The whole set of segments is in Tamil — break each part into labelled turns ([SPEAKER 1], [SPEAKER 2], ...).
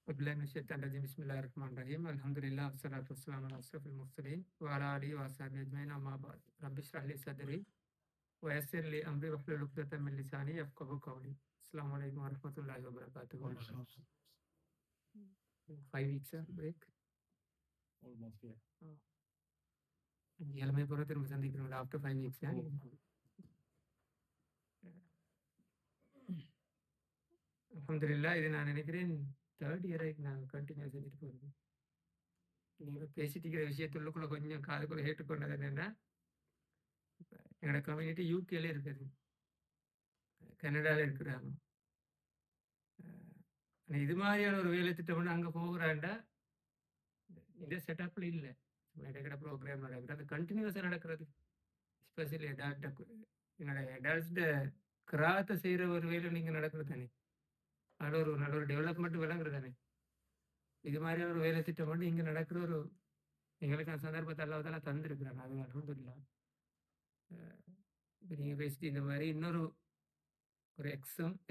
[SPEAKER 1] بالله من الشيطان الرجيم بسم الله الرحمن الرحيم الحمد لله والصلاة والسلام على أشرف المرسلين وعلى آله وصحبه أجمعين أما بعد رب اشرح لي صدري ويسر لي أمري واحلل عقدة من لساني يفقهوا قولي السلام عليكم ورحمة الله وبركاته. 5 weeks break.
[SPEAKER 2] Almost, yeah.
[SPEAKER 1] எல்லாமே பிறகு திரும்ப சந்திக்கிறோம் after 5 weeks. அல்ஹம்துலில்லாஹ் இது நான் நினைக்கிறேன் 3rd year நான் கண்டினியூ செஞ்சுட்டு போகிறது. நீங்கள் பேசிட்டு இருக்கிற விஷயத்துள்ளுக்குள்ள கொஞ்சம் காதுக்குள்ள ஏற்றுக்கொண்டது என்னென்னா எங்களோட கம்யூனிட்டி யூகேல இருக்குது, கனடாவில் இருக்கிறாங்க. இது மாதிரியான ஒரு வேலை திட்டம் அங்கே போகிறாண்டா இந்த செட்டப்பில் இல்லை. இடைக்கிற ப்ரோக்ராம் நடக்கிறது, அது கண்டினியூஸாக நடக்கிறது. எஸ்பெஷலி எங்களோட அடல்ட்ஸ்ட கிராத்தை செய்கிற ஒரு வேலை நீங்கள் நடக்கிறது தானே, அதில் ஒரு நல்ல ஒரு டெவலப்மெண்ட் விளங்குறது தானே. இது மாதிரியான ஒரு வேலை திட்டம் வந்து இங்கே நடக்கிற ஒரு எங்களுக்கு அந்த சந்தர்ப்பத்தை அல்லாவதெல்லாம் தந்துருக்குறாங்க. அது அல்ஹம்துலில்லாஹ். இப்போ நீங்கள் பேசிட்டு இந்த மாதிரி இன்னொரு ஒரு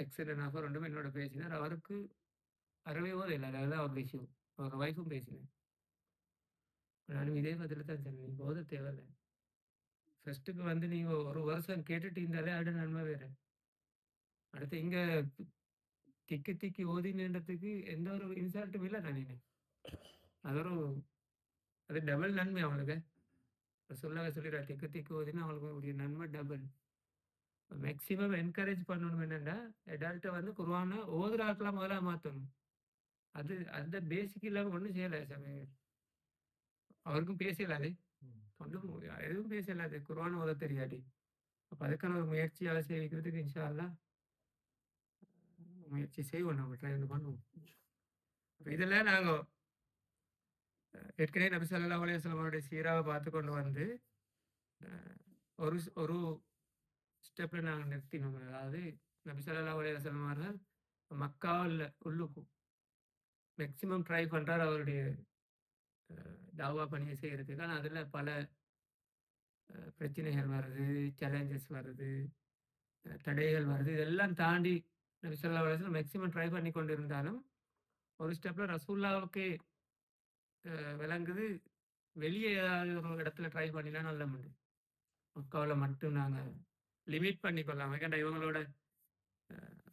[SPEAKER 1] எக்ஸல் நபர் ரெண்டுமே என்னோட பேசினார். அவருக்கு அறவே போதும் இல்லை, அதாவது அவர் விஷயம் அவர் ஒய்ஃபும் பேசினேன். நானும் இதே பதில் தான் சொன்னேன், நீங்கள் போத தேவையில்லை. ஃபர்ஸ்ட்டுக்கு வந்து நீங்கள் ஒரு வருஷம் கேட்டுட்டு இருந்தாலே அது நன்மை வேறு. அடுத்து இங்கே திக்கி ஓதி நின்றதுக்கு எந்த ஒரு இன்சல்ட்டும் இல்லை நான் நினைக்கிறேன். அது டபுள் நன்மை அவங்களுக்கு. சொல்லிடுறா திக்கு ஓதினா அவங்களுக்கு உடைய நன்மை டபுள். மேக்சிமம் என்கரேஜ் பண்ணணும் என்னென்னா அடல்ட்டை வந்து குர்ஆனை ஓதுற ஆட்களாக முதல்ல மாற்றணும். அது அந்த பேசிக் இல்லாமல் ஒன்றும் செய்யலை. அவருக்கும் பேசலாது, ஒன்றும் எதுவும் பேசலாது குர்ஆன் ஓத தெரியாடி. அப்போ அதுக்கான ஒரு முயற்சியால் செய்விக்கிறதுக்கு இன்ஷா அல்லாஹ் முயற்சி செய்வோம், நம்ம ட்ரை பண்ணுவோம். இதில் நாங்கள் ஏற்கனவே நபி ஸல்லல்லாஹு அலைஹி வஸல்லம் அவருடைய சீராவை பார்த்து கொண்டு வந்து ஒரு ஒரு ஸ்டெப்பில் நாங்கள் நிறுத்தினோம். அதாவது நபி ஸல்லல்லாஹு அலைஹி வஸல்லம் அவர்கள் மக்காவில் உள்ளுக்கும் மேக்சிமம் ட்ரை பண்ணுறார் அவருடைய தாவா பணியை செய்கிறதுக்கு. ஆனால் அதில் பல பிரச்சனைகள் வருது, சேலஞ்சஸ் வருது, தடைகள் வருது. இதெல்லாம் தாண்டி நபி ஸல்லல்லாஹு அலைஹி வஸல்லம் மேக்சிமம் ட்ரை பண்ணி கொண்டு இருந்தாலும் ஒரு ஸ்டெப்பில் ரசூல்லாவுக்கு விளங்குது வெளியே ஏதாவது ஒரு இடத்துல ட்ரை பண்ணினா நல்ல முடியும். மக்காவில் மட்டும் நாங்கள் லிமிட் பண்ணிக்கொள்ளலாம். ஏன்னா இவங்களோட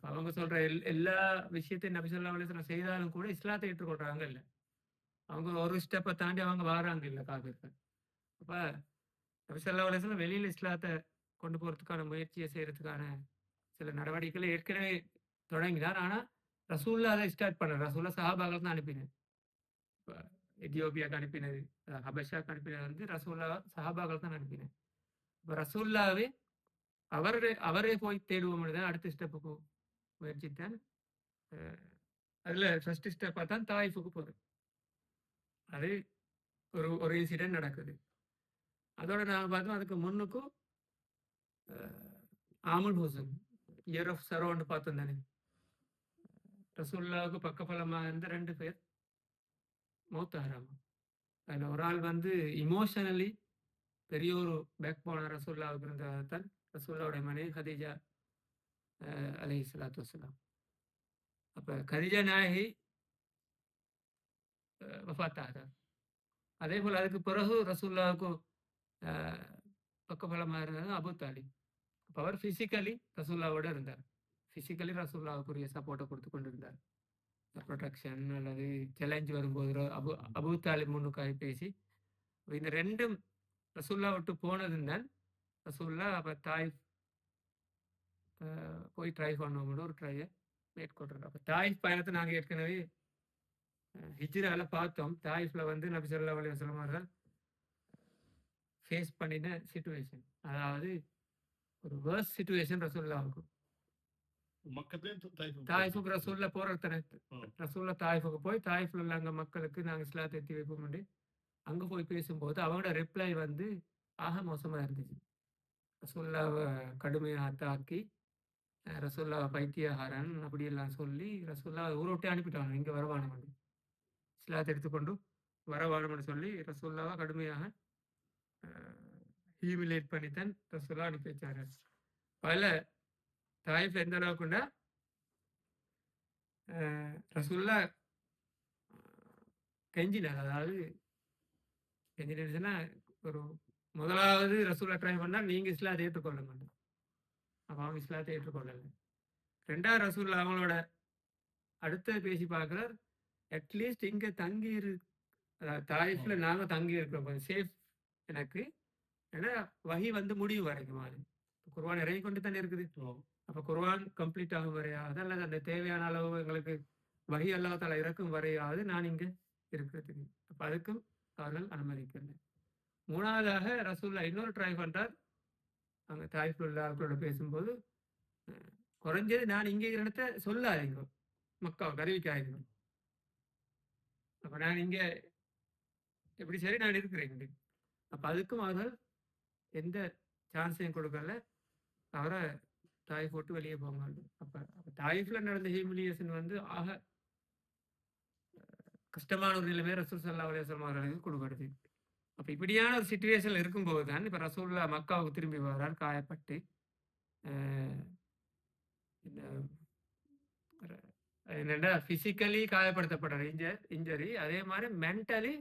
[SPEAKER 1] அவங்க சொல்கிற எல்லா விஷயத்தையும் நபி ஸல்லல்லாஹு அலைஹி வஸல்லம் செய்தாலும் கூட இஸ்லாத்தை ஏற்றுக்கொள்கிறாங்க இல்லை. அவங்க ஒரு ஸ்டெப்பை தாண்டி அவங்க வராங்க இல்லை காபிர்கள். அப்போ நபி ஸல்லல்லாஹு அலைஹி வஸல்லம் வெளியில் இஸ்லாத்தை கொண்டு போகிறதுக்கான முயற்சியை செய்கிறதுக்கான சில நடவடிக்கைகளை ஏற்கனவே தொடங்கினார். ஆனால் ரசூல்லா அதை ஸ்டார்ட் பண்ணார். ரசூல்லா சஹாபாக்கள் தான் அனுப்பினது. இப்போ எத்தியோப்பியாவுக்கு அனுப்பினது, ஹபஷாவுக்கு அனுப்பினது வந்து ரசூல்லா சஹாபாக்கள் தான் அனுப்பினது. இப்போ ரசூல்லாவே அவரே போய் தேடுவோம் தான் அடுத்த ஸ்டெப்புக்கு முயற்சித்தான். அதில் ஃபர்ஸ்ட் ஸ்டெப்பாக தான் தாயிஃபுக்கு போகுது. அது ஒரு இன்சிடென்ட் நடக்குது. அதோட நாங்கள் பார்த்தோம் அதுக்கு முன்னுக்கும் ஆமுல் ஹுசன் இயர் ஆஃப் சரோன்னு பார்த்தோம் தானே. ரசூல்லாவுக்கு பக்கபலமாக இருந்த 2 பேர் மௌத்தாகிறாங்க. அதில் ஒரு ஆள் வந்து இமோஷனலி பெரிய ஒரு பேக் போன ரசூல்லாவுக்கு இருந்ததான் ரசூல்லாவுடைய மனைவி கதீஜா அலைஹிஸ்ஸலாத்து வஸ்ஸலாம். அப்போ கதீஜா நாயகி வஃபாத்தாகிறார். அதே போல் அதுக்கு பிறகு ரசூல்லாவுக்கு பக்கபலமாக இருந்தது அபு தாலிப். அப்போ அவர் ஃபிசிக்கலி ரசூல்லாவோட இருந்தார். ஃபிசிக்கலி ரசூல்லாவுக்குரிய சப்போர்ட்டை கொடுத்து கொண்டு இருந்தார். ப்ரொடெக்ஷன் அல்லது சேலஞ்ச் வரும்போது அபு தாலிப் முன்னுக்காக பேசி இந்த ரெண்டும் ரசூல்லா விட்டு போனதும் தான் ரசூல்லா அப்போ தாயிஃப் போய் ட்ரை பண்ணோம்னு ஒரு ட்ரையை மேற்கொள்றாரு. அப்போ தாயிஃப் பயணத்தை நாங்கள் ஏற்கனவே ஹிஜ்ரால பார்த்தோம். தாயிஃப்ல வந்து நபி ஸல்லல்லாஹு அலைஹி வஸல்லம் அவர்கள் ஃபேஸ் பண்ணின சிச்சுவேஷன், அதாவது ஒரு வேர்ஸ்ட் சிச்சுவேஷன் ரசூலுல்லாஹ்வுக்கு. தாயிஃபுக்கு ரசூல்லா போராட்டன ரசூல்லா தாயிஃபுக்கு போய் தாயிஃப்ல உள்ள அங்கே மக்களுக்கு நாங்கள் இஸ்லாத்தை எத்தி வைப்போம். அங்கே போய் பேசும்போது அவங்களோட ரிப்ளை வந்து ஆக மோசமாக இருந்துச்சு. ரசூல்லாவை கடுமையாக தாக்கி ரசூல்லாவை பைத்தியகாரன் அப்படியெல்லாம் சொல்லி ரசூல்லாவை ஊரோட்டே அனுப்பிட்டாங்க. இங்கே வரவானு இஸ்லாத்தை எடுத்துக்கொண்டு வரவானு சொல்லி ரசூல்லாவை கடுமையாக ஹியூமிலேட் பண்ணித்தான் ரசூல்லா அனுப்பி வச்சாரு. பல தாயிஃப் எந்த அளவுக்குண்டா ரசூல்லா கெஞ்சினார். அதாவது கெஞ்சினா ஒரு முதலாவது ரசூலா ட்ரை பண்ணா நீங்க இஸ்லாத்தை ஏற்றுக்கொள்ள மாட்டோம். அப்ப அவங்க இஸ்லாத்தை ஏற்றுக்கொள்ளல. 2வது ரசூல் அவங்களோட அடுத்து பேசி பார்க்கிறார். அட்லீஸ்ட் இங்க தங்கி தாயிஃப்ல நாங்க தங்கி இருக்கிறோம். கொஞ்சம் சேஃப் எனக்கு. ஏன்னா வஹி வந்து முடிவு வரைக்கும் அது. குர்ஆன் இறங்கி கொண்டு தானே இருக்குது. அப்ப குர்ஆன் கம்ப்ளீட் ஆகும் வரையாவது அல்லது அந்த தேவையான அளவு எங்களுக்கு வஹி அல்லாஹ் தஆலா இறக்கும் வரையாவது நான் இங்க இருக்கிறதுக்கு. அப்ப அதுக்கும் அவர்கள் அனுமதிக்கல. 3வதாக ரசூலுல்லாஹ் இன்னொரு ட்ரை பண்றார். அங்க தாயிஃப்ல உள்ள ஆட்களோட பேசும்போது குறைஞ்சது நான் இங்க இருக்கிற சொல்லாதீங்க. மக்காவுக்கு அறிவிக்காதீங்க. அப்ப நான் இங்க எப்படி சரி நான் இருக்கிறேன். அப்ப அதுக்கும் அவர்கள் எந்த சான்ஸையும் கொடுக்கல. அவரை தாயிஃப் போட்டு வெளியே போங்க. அப்ப தாயிஃப்ல நடந்த ஹியூமிலியேஷன் வந்து ஆக கஷ்டமான ஒரு நிலைமை ரசூல் ஸல்லல்லாஹு அலைஹி வஸல்லம் அவர்களுக்கு கொடுக்கறது. அப்ப இப்படியான ஒரு சிச்சுவேஷன்ல இருக்கும்போது தான் இப்ப ரசூலுல்லாஹ் மக்காவுக்கு திரும்பி வர்றார் காயப்பட்டு. என்னடா பிசிக்கலி காயப்படுத்தப்படுற இன்ஜரி அதே மாதிரி மென்டலி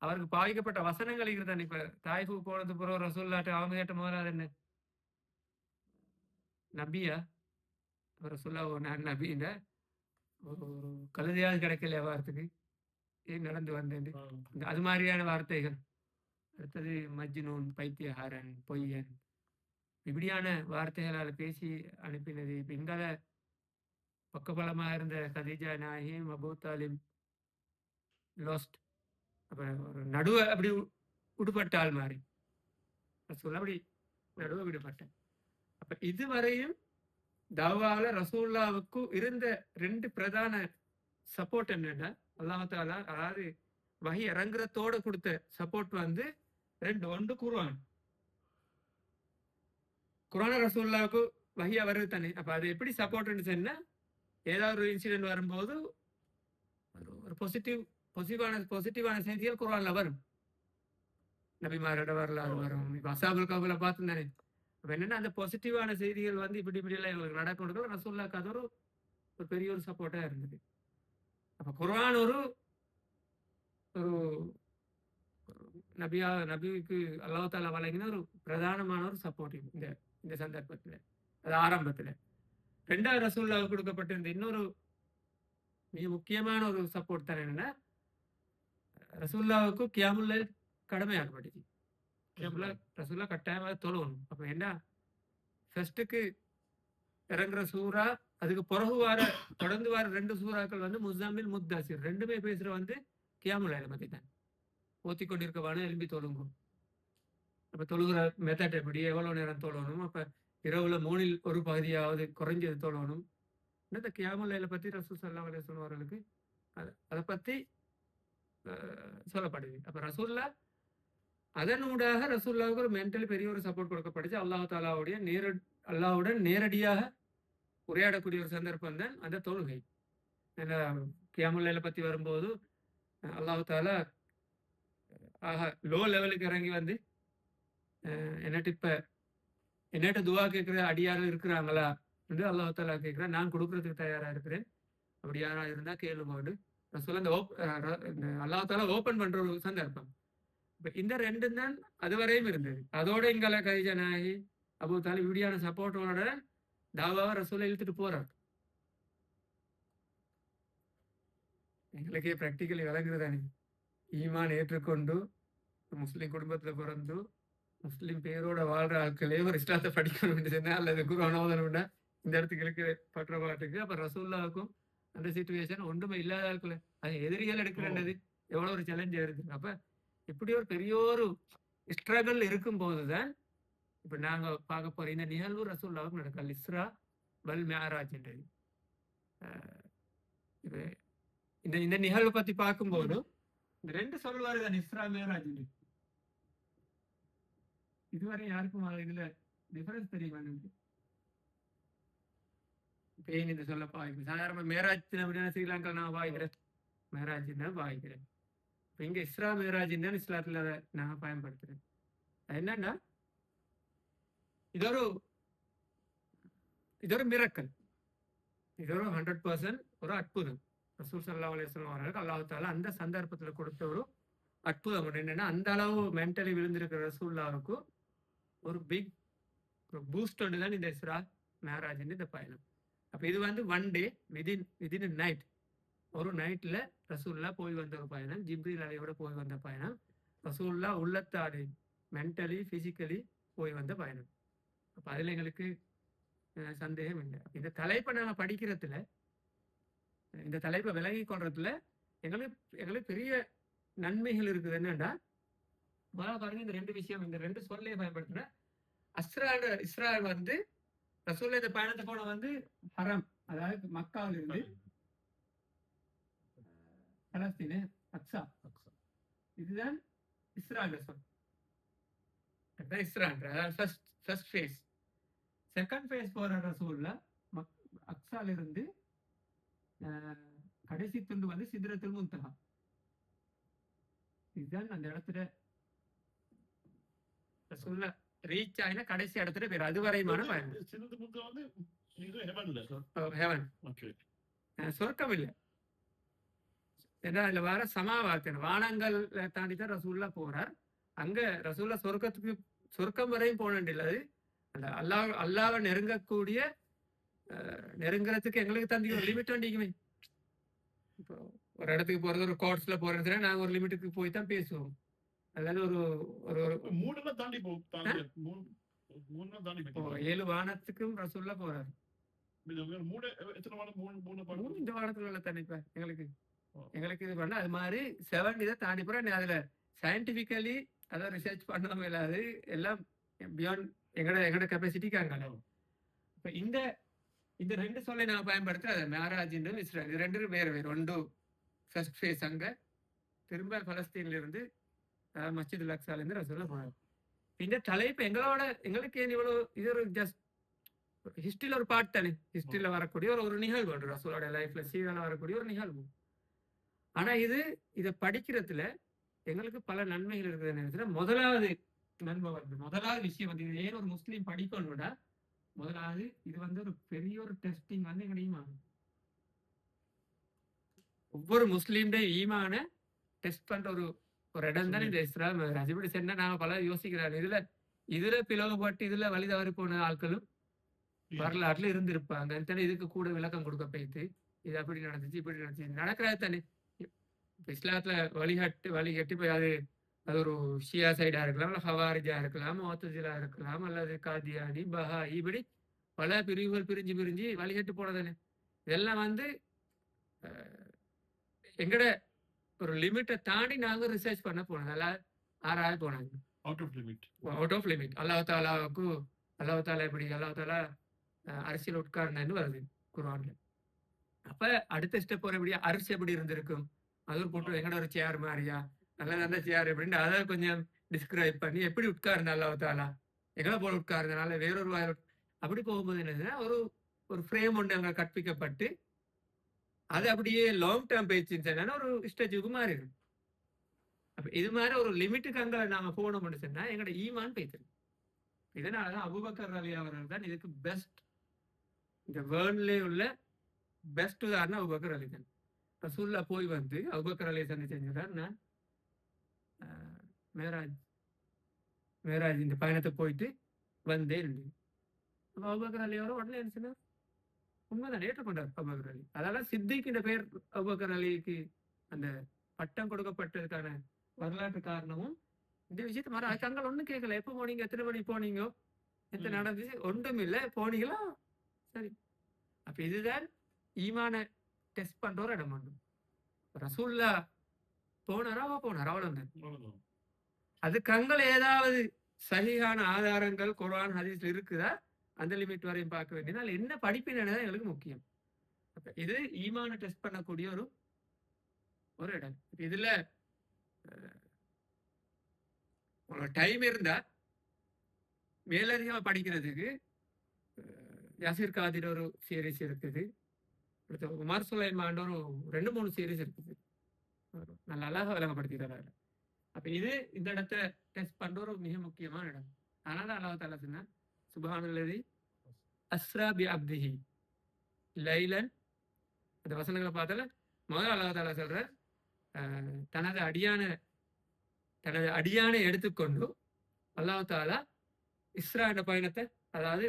[SPEAKER 1] அவருக்கு பாதிக்கப்பட்ட வசனங்கள் இருக்குதான். இப்ப தாயிஃபுக்கு போனது பிறகு ரசூலுல்லாஹ்ட்ட அவங்க கேட்ட முதல்ல என்ன நபியா ரசூலுல்லாஹ் நான் நபின்ற ஒரு கழுதையாவது கிடைக்கல வார்த்தைக்கு ஏன் நடந்து வந்தேன். அது மாதிரியான வார்த்தைகள். அடுத்தது மஜ்னூன், பைத்தியகாரன், பொய்யன், இப்படியான வார்த்தைகளால் பேசி அனுப்பினது. இப்ப இங்கால பக்கபலமா இருந்த கதீஜா நாயகி, அபூ தாலிப் லாஸ்ட். அப்ப ஒரு நடுவ அப்படி விடுபட்ட ஆள் மாதிரி ரசூல் அப்படி நடுவ விடுபட்டேன். அப்ப இதுவரையும் தவால ரசூல்லாவுக்கு இருந்த 2 பிரதான சப்போர்ட் என்னன்னா அல்லாஹ் தஆலா அதாவது வஹி இறங்குறதோட கொடுத்த சப்போர்ட் வந்து 2. ஒன்று குர்ஆன் ரசூலுல்லாவுக்கு வஹியா வருது தானே. அப்ப அது எப்படி சப்போர்ட்னு சொன்னா ஏதாவது ஒரு இன்சிடென்ட் வரும்போது ஒரு பாசிட்டிவான செய்திகள் குர்ஆன்ல வரும். நபிமாரோட வரலாறு வரும். இப்ப அஸ்ஹாபுல் கஹ்ஃப்ல பார்த்தோம் தானே. அப்ப என்னன்னா அந்த பாசிட்டிவான செய்திகள் வந்து இப்படி எல்லாம் எங்களுக்கு நடக்கும் ரசூலுல்லாஹ்க்கு அது ஒரு பெரிய ஒரு சப்போர்ட்டா இருந்தது. அப்ப குர்ஆன் ஒரு நபிக்கு அல்லாஹ் தஆலா வழங்கின ஒரு பிரதானமான ஒரு சப்போர்ட் இந்த சந்தர்ப்பத்துல. அது ஆரம்பத்துல. 2வது ரசூலுல்லாஹ்வுக்கு கொடுக்கப்பட்டிருந்த இன்னொரு மிக முக்கியமான ஒரு சப்போர்ட் தான் என்னன்னா ரசூலுல்லாஹ்வுக்கு கியாமுல் லைல் கடமையாக்கப்பட்டுச்சு. ரசூலுல்லாஹ் கட்டாயமாக தொழணும். அப்ப என்ன ஃபர்ஸ்ட்டுக்கு இறங்குற சூரா அதுக்கு பிறகு தொடர்ந்து வர 2 சூறாக்கள் வந்து முஸம்மில், முத்தஸிர் 2மே பேசுற வந்து கியாமுல் லைல பத்தி தான். ஓத்தி கொண்டிருக்கவான எழும்பி தொழுங்கும். அப்ப தொழுகிற மெத்தட் எப்படி எவ்வளவு நேரம் தொழணும். அப்ப இரவுல 3ல் ஒரு பகுதியாவது குறைஞ்சது தொழணும். இந்த கியாமுல் லைல பத்தி ரசூல் ஸல்லல்லாஹு அலைஹி வஸல்லம் அவர்களுக்கு அதை பத்தி சொல்லப்படுது. அப்ப ரசூலுல்லாஹ் அதனூடாக ரசூலுல்லாஹ்வுக்கு ஒரு மென்டலி பெரிய ஒரு சப்போர்ட் கொடுக்கப்படுச்சு. அல்லாஹ் தஆலாவுடைய அல்லாஹ்வுடன் நேரடியாக உரையாடக்கூடிய ஒரு சந்தர்ப்பம் தான் அந்த தொழுகை. கியாமுல் லைல பத்தி வரும்போது அல்லாஹ் தஆலா லோ லெவலுக்கு இறங்கி வந்து என்னட்ட துவா கேட்கிற அடியார்கள் இருக்கிறாங்களா என்று அல்லாஹ் தஆலா கேட்கிறேன். நான் கொடுக்கறதுக்கு தயாரா இருக்கிறேன். அப்படி யாரா இருந்தா கேளுங்கோடு ரசூல் அந்த அல்லாஹ் தஆலா ஓபன் பண்ற ஒரு சந்தர்ப்பம். இப்ப இந்த 2 தான் அதுவரையும் இருந்தது. அதோட இங்கால கதீஜா நாயகி, அபூ தாலிப் இப்படியான சப்போர்ட்டோட தாவாவை ரசூலை இழுத்துட்டு போறார். எங்களுக்கே பிராக்டிக்கலி விளங்குறதானே. ஈமான் ஏற்றுக்கொண்டு முஸ்லிம் குடும்பத்துல பிறந்து முஸ்லிம் பேரோட வாழ்ற ஆட்களே ஒரு இஸ்லாத்தை படிக்கணும் சொன்னா அல்லது குர்ஆன் ஓதணும்னா இந்த இடத்துக்கு இருக்கு பற்ற பாட்டுக்கு. அப்ப ரசூலுல்லாஹ்வுக்கும் அந்த சிச்சுவேஷன் ஒன்றுமே இல்லாத ஆட்கள் அது எதிரிகள் எடுக்கிறது எவ்வளவு ஒரு சேலஞ்சா இருக்கு. அப்ப இப்படி ஒரு பெரிய ஒரு ஸ்ட்ரகிள் இருக்கும் போதுதான் இப்ப நாங்க பார்க்க போற இந்த நிகழ்வு ரசூலுல்லாஹ்வுக்கு நடக்கல. இஸ்ரா வல் மிஅராஜ் என்றது. இந்த நிகழ்வு பத்தி பார்க்கும்போது இந்த 2 சொல்வாரு தான் இஸ்ரா மிஅராஜ். இதுவரை யாருக்கும் இதுல டிஃபரன்ஸ் தெரிய வேண்டியது. பேன் என்று சொல்ல பாய்க்கிறேன். சாதாரண மேராஜ் அப்படின்னா ஸ்ரீலங்கா நான் பாய்க்கிறேன். மேராஜ் தான் பாய்க்கிறேன். இப்ப இங்க இஸ்ரா மேராஜ் தான் இஸ்லாத்துல நான் பயன்படுத்துறேன். என்னன்னா இது ஒரு மிரக்கல். இது ஒரு 100% ஒரு அற்புதம். ரசூல் ஸல்லல்லாஹு அலைஹி வஸல்லம் அவர்களுக்கு அல்லாஹ் தஆலா அந்த சந்தர்ப்பத்துல கொடுத்த ஒரு அற்புதம் ஒண்ணு என்னன்னா, அந்த அளவு மென்டலி விழுந்திருக்கிற ரசூலுல்லாஹ்வுக்கு ஒரு பிக் பூஸ்ட் ஒன்று தான் இந்த இஸ்ரா மேராஜ் இந்த பயணம். அப்ப இது வந்து ஒன் டே விதின் நைட், ஒரு நைட்ல ரசூல்லா போய் வந்த ஒரு பயணம், ஜிப்ரீல் அலையோட போய் வந்த பயணம், ரசூல்லா உள்ளத்தாடு மென்டலி பிசிக்கலி போய் வந்த பயணம். அப்ப அதுல எங்களுக்கு சந்தேகம் இல்லை. இந்த தலைப்பை நாங்க படிக்கிறதுல, இந்த தலைப்பை விலகி கொள்றதுல எங்களுக்கு எங்களுக்கு பெரிய நன்மைகள் இருக்குது. என்னன்னா, முதல்ல பாருங்க, இந்த ரெண்டு விஷயம், இந்த ரெண்டு சொல்லையை பயன்படுத்துற இஸ்ரா வந்து ரசூல்லா இந்த பயணத்தை போன வந்து ஹரம், அதாவது மக்காவில் இருந்து பலஸ்தீனு அக்ஸா, இதுதான் இஸ்ரான்ற சொல். இஸ்ரான்ற அதாவது ஃபர்ஸ்ட் ஃபேஸ். செகண்ட் ஃபேஸ் போற ரசூல்லா அக்ஸால இருந்து கடைசி துண்டு வந்து சித்ரத்துல் முன்தஹா. இதுதான் அந்த இடத்துல ரசூல்லா ரீச் ஆயின கடைசி இடத்துல பேர். அதுவரைமான பயணம். ஹெவன், சொர்க்கம் இல்லை. ஏன்னா இதுல வர சமாவார்த்தன வானங்கள் தாண்டி தான் ரசூல்லா போறார். அங்க ரசூல்லா சொர்க்கம் வரையும் போனதில்லை. அது அந்த அல்லாவை நெருங்கக்கூடிய நெருங்குறதுக்கு எங்களுக்கு தந்தி ஒரு லிமிட் வண்டிக்குமே. இப்போ ஒரு இடத்துக்கு போறது, ஒரு கோர்ஸ்ல போறதுன்னா நாங்க ஒரு லிமிட்டுக்கு போய் தான் பேசுவோம். அதாவது ஒரு ஒரு 7 வானத்துக்கும் ரசூல்லா போறாரு. இந்த வானத்துல உள்ள தனிப்பா எங்களுக்கு இது பண்ண அது மாதிரி 7 இதை தாண்டி போற. அதுல சயின்டிபிக்கலி அதை ரிசர்ச் பண்ணவும் இல்லாது, எல்லாம் பியாண்ட் எங்கட கெப்பாசிட்டிக்காங்க. இப்ப இந்த ரெண்டு சொல்லை நான் பயன்படுத்த மேராஜ் இஸ்ரா, இது ரெண்டு வேறு வேறு. ஒன்று ஃபர்ஸ்ட் ஃபேஸ், அங்க திரும்ப பலஸ்தீன்ல இருந்து மஸ்ஜிதுல் அக்ஸால இருந்து ரசூல்லா போனார். இந்த தலைப்பு எங்களுக்கு இவ்வளவு, இது ஒரு ஜஸ்ட் ஹிஸ்டரியில ஒரு பார்ட் தானே. ஹிஸ்டரியில வரக்கூடிய ஒரு நிகழ்வு ஒன்று, ரசூலோட லைஃப்ல சீரான வரக்கூடிய ஒரு நிகழ்வு. ஆனா இதை படிக்கிறதுல எங்களுக்கு பல நன்மைகள் இருக்கிற நேரத்தில் முதலாவது நன்மை வந்து, முதலாவது விஷயம் வந்து, இது ஏன் ஒரு முஸ்லீம் படிக்கணும்னா, முதலாவது இது வந்து ஒரு பெரிய ஒரு டெஸ்டிங் வந்து எங்க ஈமான். ஒவ்வொரு முஸ்லீம்டைய ஈமான டெஸ்ட் பண்ற ஒரு இடம் தான் இந்த இஸ்ரா மேராஜ். இப்படி சொன்னா நாம பல யோசிக்கிறாங்க. இதுல பிளவுபட்டு இதுல வழி தவறி போன ஆட்களும் வரலாற்றுல இருந்திருப்பாங்க. இதுக்கு கூட விளக்கம் கொடுக்க போயிட்டு இது அப்படி நடந்துச்சு இப்படி நடந்துச்சு நடக்கிறது தானே. இஸ்லாத்துல வழிகட்டி போய் அது ஒரு ஷியா சைடா இருக்கலாம், ஹவாரிஜா இருக்கலாம், முஅத்தஸிலா இருக்கலாம், அல்லது காதியானி, பஹா, இப்படி பல பிரிவுகள் பிரிஞ்சு வழிகட்டு போனதானே. இதெல்லாம் வந்து எங்கட ஒரு லிமிட்டை தாண்டி நாங்க ரிசர்ச் பண்ண போனோம். நல்லா ஆராய போனாங்க. Out of limit. அல்லாஹ் தாலா எப்படி அரசியல் உட்கார்ந்து வருது குர்ஆன்ல. அப்ப அடுத்த ஸ்டெப் எப்படியா அரிசி எப்படி இருந்திருக்கும், அது போட்டு எங்கட ஒரு சேர் மாதிரியா, நல்ல சேர் எப்படின்னு அதை கொஞ்சம் டிஸ்கிரைப் பண்ணி எப்படி உட்கார்ந்து அல்லாஹ் தாலா எங்களை போல உட்கார்ந்தனால வேறொரு வாயில் அப்படி போகும்போது என்னதுன்னா, ஒரு ஃப்ரேம் ஒன்று அங்கே கற்பிக்கப்பட்டு அது அப்படியே லாங் டேர்ம் பேச்சுன்னு ஒரு ஸ்டேஜுக்கு மாறிடும். அப்ப இது மாதிரி ஒரு லிமிட்டுக்கு அங்க நாம போனோம்னு சொன்னா எங்களோட ஈமான் பேசுறோம். இதனாலதான் அபூபக்கர் அலி அவர்கள் தான் இதுக்கு பெஸ்ட், இந்த வேர்ல்ட்ல உள்ள பெஸ்ட் உதாரணம் அபூபக்கர் அலி தான். ரசூல்லா போய் வந்து அபூபக்கர் அலியை செஞ்சுதான் நான் மேராஜ் இந்த பயணத்தை போயிட்டு வந்தேன். அபூபக்கர் அலி அவரும் உடனே என்ன சொன்னார், உண்மைதான் ஏற்றுக்கொண்டார் அபூபக்கர் அலி. அதனால சித்திக்கு இந்த பேர் அபூபக்கர் அலிக்கு அந்த பட்டம் கொடுக்கப்பட்டதுக்கான வரலாற்று காரணமும் இந்த விஷயத்த மாதிரி. அதுக்கு அங்கே ஒன்றும் கேட்கல, எப்போ போனீங்க, எத்தனை மணி போனீங்க, எத்தனை நடந்துச்சு, ஒன்றும் இல்லை, போனீங்களா சரி. அப்ப இதுதான் ஈமான டெஸ்ட் பண்ற ஒரு இடம் ஒன்று. ரசூல்லா போனாரா அவ்வளவுதான். அதுக்கு அங்கே ஏதாவது சஹீஹான ஆதாரங்கள் குர்ஆன் ஹதீஸ்ல இருக்குதா, அந்த லிமிட் வரையும் பார்க்க வேண்டியது. என்ன படிப்பினதான் எங்களுக்கு முக்கியம். இது ஈமான டெஸ்ட் பண்ணக்கூடிய ஒரு இடம். இதுல டைம் இருந்தா மேலதிகமா படிக்கிறதுக்கு யாசிர் காதிர் ஒரு சீரீஸ் இருக்குது, உமர் சுலைமான் ஒரு 2-3 சீரீஸ் இருக்குது, நல்ல அழகா விளங்கப்படுத்திக்கிறாரு. அப்ப இது இந்த இடத்த டெஸ்ட் பண்ற ஒரு மிக முக்கியமான இடம். அதனால அல்லாஹ் தஆலா சொன்னா, சுப்ஹானல்லதி அஸ்ரா பி அப்திஹி லைலன். அந்த வசனங்களை பார்த்தால முதல்ல அல்லாஹ் தாலா சொல்றார், தனது அடியானை எடுத்துக்கொண்டு அல்லாஹ் தாலா இஸ்ரா என்ற பயணத்தை, அதாவது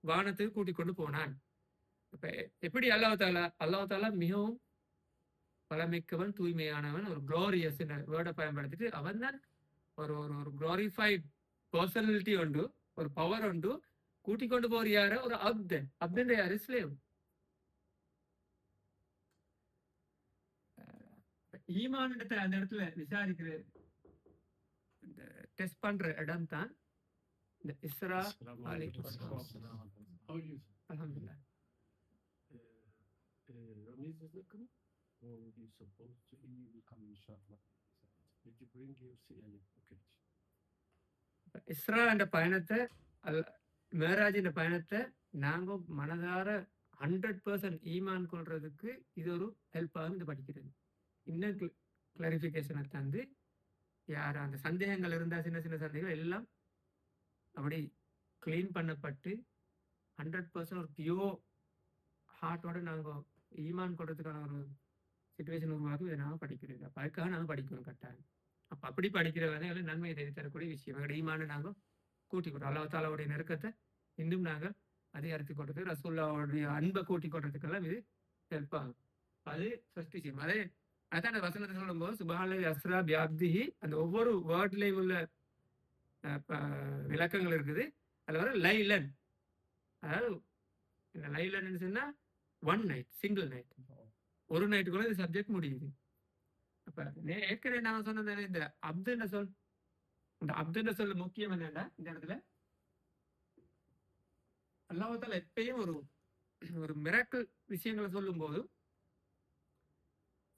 [SPEAKER 1] வானத்துக்கு கூட்டிக் கொண்டு போனான். இப்ப எப்படி அல்லாஹ் தாலா மிகவும் பலமிக்கவன், தூய்மையானவன், ஒரு குளோரியஸ் வேர்டை பயன்படுத்திட்டு அவன் தான் ஒரு ஒரு ஒரு குளோரிஃபைட் பர்சனாலிட்டி உண்டு, ஒரு பவர் உண்டு, கூட்டிக் கொண்டு போற யார ஒரு அப்தன் யாரு ஸ்லேவ். ஈமான் அந்த இடத்துல விசாரிக்கிற இந்த டெஸ்ட் பண்ற இடம் தான் இந்த இஸ்ரா. அல்ஹம்துலில்லாஹ். இஸ்ரா என்ற பயணத்தை, மேராஜ் என்ற பயணத்தை நாங்க மனதார 100% ஈமான் கொள்றதுக்கு இது ஒரு ஹெல்ப்பாக இது படிக்கிறது. இன்னும் கிளாரிஃபிகேஷனை தந்து யார் அந்த சந்தேகங்கள் இருந்தால் சின்ன சின்ன சந்தேகங்கள் எல்லாம் அப்படி கிளீன் பண்ணப்பட்டு 100% ஒரு பியோர் ஹார்ட்டோட நாங்கள் ஈமான் கொள்றதுக்கான ஒரு சிச்சுவேஷன் உருவாக்கி இதை நாங்கள் படிக்கிறது. அப்போ அதுக்காக நாங்கள் படிக்கணும் கட்டாயம். அப்போ அப்படி படிக்கிற வேலைகளை நன்மை தேடி தரக்கூடிய விஷயம். எங்களோட ஈமானை நாங்கள் கூட்டிக் கொடுறோம். அல்லாஹ் தாலாவுடைய நெருக்கத்தை இன்னும் நாங்கள் அதிகரித்து கொடுத்து ரசூலுல்லாஹ்வுடைய அன்பை கூட்டிக் கொள்றதுக்கெல்லாம் இது ஹெல்ப் ஆகும். அது ஃபர்ஸ்ட் விஷயம். அதான் அந்த வசனத்தை சொல்லும்போது சுப்ஹானல்லாஹி அஸ்ரா பிஅப்திஹி, அந்த ஒவ்வொரு வேர்ட்லையும் உள்ள விளக்கங்கள் இருக்குது. அதில் வர லைலன், அதாவது இந்த லைலன்னு சொன்னா ஒன் நைட், சிங்கிள் நைட், ஒரு நைட்டுக்குள்ள இந்த சப்ஜெக்ட் முடியுது. அப்ப ஏற்கனவே நான் சொன்னது இந்த அப்துன்ற சொல், இந்த அப்துன்ற சொல் முக்கியம் என்னன்னா, இந்த இடத்துல அல்லாஹ் தஆலா எப்பயும் ஒரு மிராக்கிள் விஷயங்களை சொல்லும் போது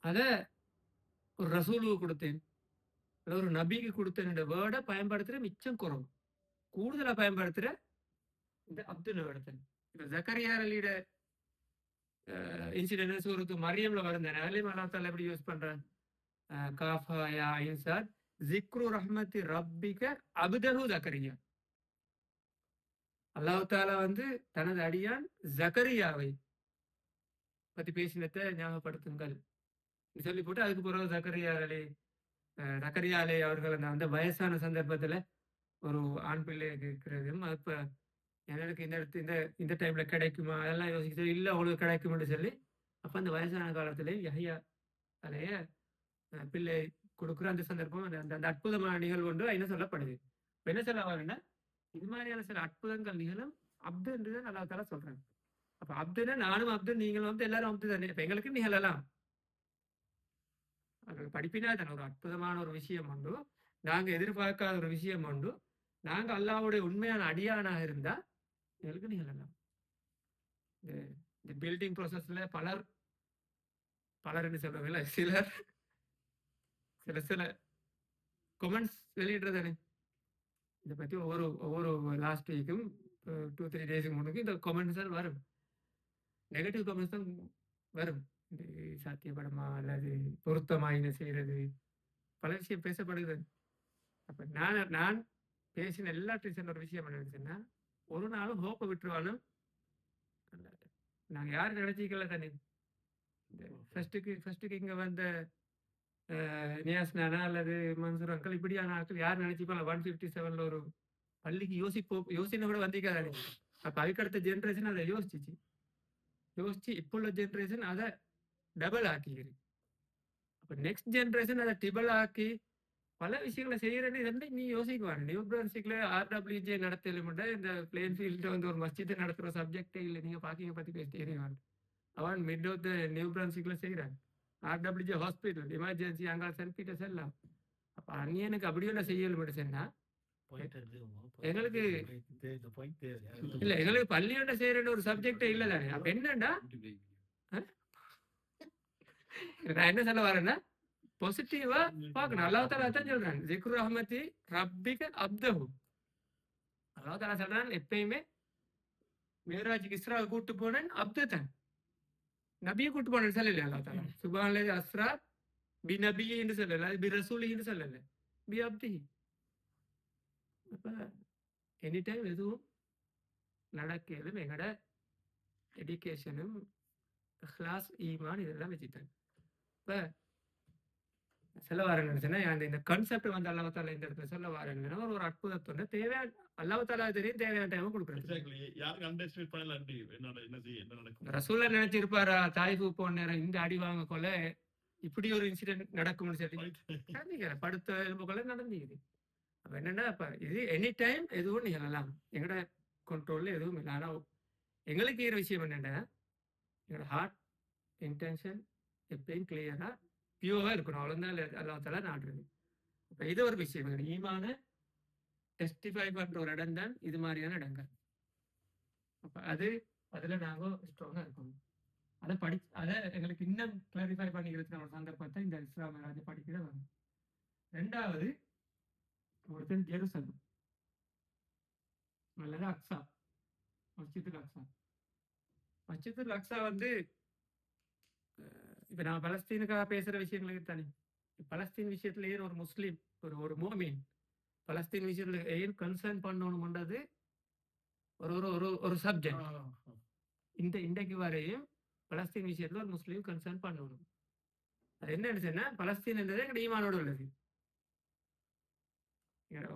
[SPEAKER 1] அத ஒரு ரசூலுக்கு கொடுத்தேன், ஒரு நபிக்கு கொடுத்தேன் வேர்டை பயன்படுத்துற மிச்சம் குறவு, கூடுதலா பயன்படுத்துற இந்த அப்துல் வேர்டை. இப்ப ஜக்கரியா அலியோட இன்சிடென்ட் சூரத்து மரியம்ல வருந்தேன், அதுலயும் அல்லாஹ் தஆலா எப்படி யூஸ் பண்றான், காஃபா யா ஐன் சாத் ஸிக்ரு ரஹ்மத்தி ரப்பிக அப்தஹு ஜக்கரியா. அல்லாஹ் தஆலா தனது அடியான் ஜக்கரியாவை பத்தி பேசினதை ஞாபகப்படுத்துங்கள் சொல்லி போட்டு, அதுக்கு பிறகு ஜக்கரியா அலி அவர்கள் அந்த வயசான சந்தர்ப்பத்துல ஒரு ஆண் பிள்ளை இருக்கிறதும், அப்ப எனக்கு இந்த டைம்ல கிடைக்குமா அதெல்லாம் யோசிச்சு, இல்லை அவங்களுக்கு கிடைக்கும்னு சொல்லி, அப்ப அந்த வயசான காலத்துல யஹ்யா அலைய பிள்ளை கொடுக்குற அந்த சந்தர்ப்பம், அந்த அற்புதமான நிகழ்வு ஒன்று என்ன சொல்லப்படுது. என்ன சொல்ல வரேன்னா, இது மாதிரியான சில அற்புதங்கள் நிகழும் அப்துன்றதை அல்லாஹ் தஆலா சொல்றாங்க. அப்ப அப்துன்னா நானும் அப்து, நீங்களும் எல்லாரும் அப்து தானே. இப்ப எங்களுக்கு நிகழலாம், அது படிப்பினா தானே. ஒரு அற்புதமான ஒரு விஷயம் உண்டு, நாங்க எதிர்பார்க்காத ஒரு விஷயம் உண்டு, நாங்க அல்லாஹ்வுடைய உண்மையான அடியானாக இருந்தா எங்களுக்கு நிகழலாம். இந்த பில்டிங் ப்ராசஸ்ல பலர் சொல்றதில்ல, சில கமெண்ட்ஸ் வெளியிடுறதானே. இதை பத்தி ஒவ்வொரு லாஸ்ட் வீக்கும் 2-3 டேஸுக்கு முன்னுக்கு இந்த கமெண்ட்ஸ் வரும், நெகட்டிவ் கமெண்ட்ஸ் தான் வரும். இது சாத்தியப்படமா அல்லது பொருத்தமா என்ன செய்யறது, பல விஷயம் பேசப்படுகிறது. அப்ப நான் பேசின எல்லாத்தையும் சொன்ன ஒரு விஷயம் என்ன சொன்னா, ஒரு நாளும் ஹோப்பை விட்டுருவாலும் நாங்க யாரும் நினைச்சிக்கல தானே. ஃபர்ஸ்ட்டுக்கு இங்க வந்த நியாஸ் நானா அல்லது மன்சூர் அங்கிள் இப்படியான ஆட்கள் யார் நினைச்சிப்பாங்க 157ல ஒரு பள்ளிக்கு யோசனை கூட வந்திருக்காதானே. அப்ப அதுக்கடுத்த ஜென்ரேஷன் அதை யோசிச்சு இப்போ உள்ள ஜென்ரேஷன் அதை டபுள் ஆக்கிக்கிறேன். அப்ப நெக்ஸ்ட் ஜென்ரேஷன் அதை டிபிள் ஆக்கி பல விஷயங்களை செய்யறேன்னு இதெல்லாம் நீ யோசிக்குவாங்க. நியூ பிரான்சிக்ல RWJ நடத்தலும் இந்த பிளேன் ஃபீல்டு ஒரு மஸ்ஜிதை நடத்துற சப்ஜெக்டே இல்லை. நீங்க பார்க்கிங்க பத்தி பேசிட்டீங்க. அவன் மிட் ஆஃப் த நியூ பிரான்சிக்ல செய்யறான். RWJ ஹாஸ்பிட்டல் எமர்ஜென்சி அங்கே சென்ட் பீட்டர்ஸ் எல்லாம். அப்ப அந்நியனுக்கு அப்படி ஒன்று செய்யலும் சொன்னா எங்களுக்கு இல்ல, எங்களுக்கு பள்ளியோட செய்யறேன்னு ஒரு சப்ஜெக்டே இல்லை தானே. அப்ப என்னன்னா நான் என்ன சொல்ல வரேன்னா, பாசிட்டிவா பார்க்கணும். அல்லாஹ் தஆலா தான் சொல்றான், ஸிக்ரு ரஹ்மத்தி ரப்பிக அப்தஹு. அல்லாஹ் தஆலா சொல்றான், எப்பயுமே மேராஜுக்கு இஸ்ராவை கூட்டு போனேன் அப்து தான், நபியை கூட்டு போனேன்னு சொல்லல. அல்லாஹ் தஆலா சுப்ஹானல்லாஹி அஸ்ரா பி நபியி என்று சொல்லல, பி ரசூலிஹி என்று சொல்லல, பி அப்திஹி. அப்ப எனி டைம் எதுவும் நடக்கலும் எங்கட எஜுகேஷனும் இஹ்லாஸ் ஈமான் இதெல்லாம் வச்சுட்டாங்க. இப்ப சொல்ல வரேன்னு சொன்னா இந்த கான்செப்ட் வந்து அல்லாஹ் தாலா இந்த இடத்துல சொல்ல வரேன்னா ஒரு அற்புதத்தோட தேவையான அல்லாஹ் தாலா தெரியும் தேவையான டைம் கொடுக்குறது.
[SPEAKER 2] எக்ஸாக்ட்லி. யாருக்கு அண்டர்ஸ்டாண்ட் பண்ணல என்ன செய்ய என்ன நடக்கும்.
[SPEAKER 1] ரசூல்லா நினைச்சிருப்பாரா தாய்ஃபு போன நேரம் இந்த அடி வாங்க கொள்ள இப்படி ஒரு இன்சிடென்ட் நடக்கும்னு சொல்லி படுத்த கொள்ள நடந்துக்குது. அப்ப என்னன்னா இப்ப இது எனி டைம் எதுவும் நிகழலாம், எங்களோட கண்ட்ரோல்ல எதுவும் இல்லை. ஆனா எங்களுக்கு இருக்கிற விஷயம் என்னன்னா எங்களோட ஹார்ட் இன்டென்ஷன் எப்பயும் கிளியரா பியூவா இருக்கணும். அவ்வளவுதான் அல்லாஹ் தாலா நாடுறது. இப்ப இது ஒரு விஷயம், எங்களோட ஈமான டெஸ்டிஃபை பண்ற ஒரு இடம் தான் இது மாதிரியான இடங்கள். அப்ப அதுல நாங்க ஸ்ட்ராங்கா இருக்கணும். அதை எங்களுக்கு இன்னும் கிளாரிஃபை பண்ணிக்கிறதுக்கு ஒரு சந்தர்ப்பத்தை இந்த இஸ்லாம் ராஜ்ய படிக்கிற வரும். ரெண்டாவது ஒருத்தன் ஜெருசலம் அல்லது அக்ஸா, மஸ்ஜிதுல் அக்ஸா. மஸ்ஜிதுல் அக்ஸா வந்து இப்ப நான் பலஸ்தீனுக்காக பேசுற விஷயங்களுக்கு தானே, பலஸ்தீன் விஷயத்துல ஏன் ஒரு முஸ்லீம் ஒரு மோமீன் பலஸ்தீன் விஷயத்துல ஏன் கன்சர்ன் பண்ணணும்ன்றது ஒரு ஒரு ஒரு சப்ஜெக்ட். இன்றைக்கு வரையும் பலஸ்தீன் விஷயத்துல ஒரு முஸ்லீம் கன்சர்ன் பண்ணணும். அது என்னன்னு சொன்னா பலஸ்தீன் என்றது எங்க ஈமானோட உள்ளது.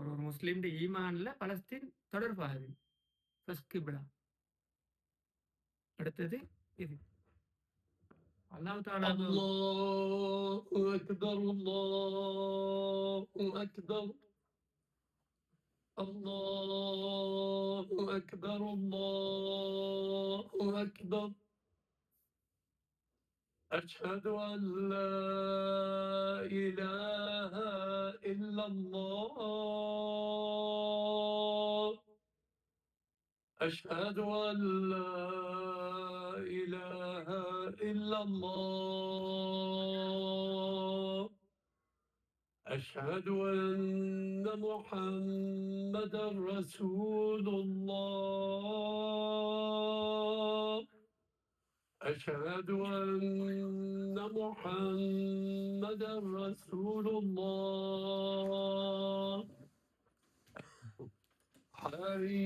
[SPEAKER 1] ஒரு முஸ்லீம் ஈமான்ல பலஸ்தீன் தொடர்பாகுது. ஃபர்ஸ்ட் கிப்லா, அடுத்தது இது. அல்லாஹ் தஆலா
[SPEAKER 3] அல்லாஹு அக்பர் அல்லாஹு அக்பர் அல்லாஹு அக்பர் அல்லாஹு அக்பர் அஷ்ஹது அன் லா இலாஹ இல்லல்லாஹ் أشهد أن لا إله إلا الله أشهد أن محمدا رسول الله أشهد أن محمدا رسول الله حي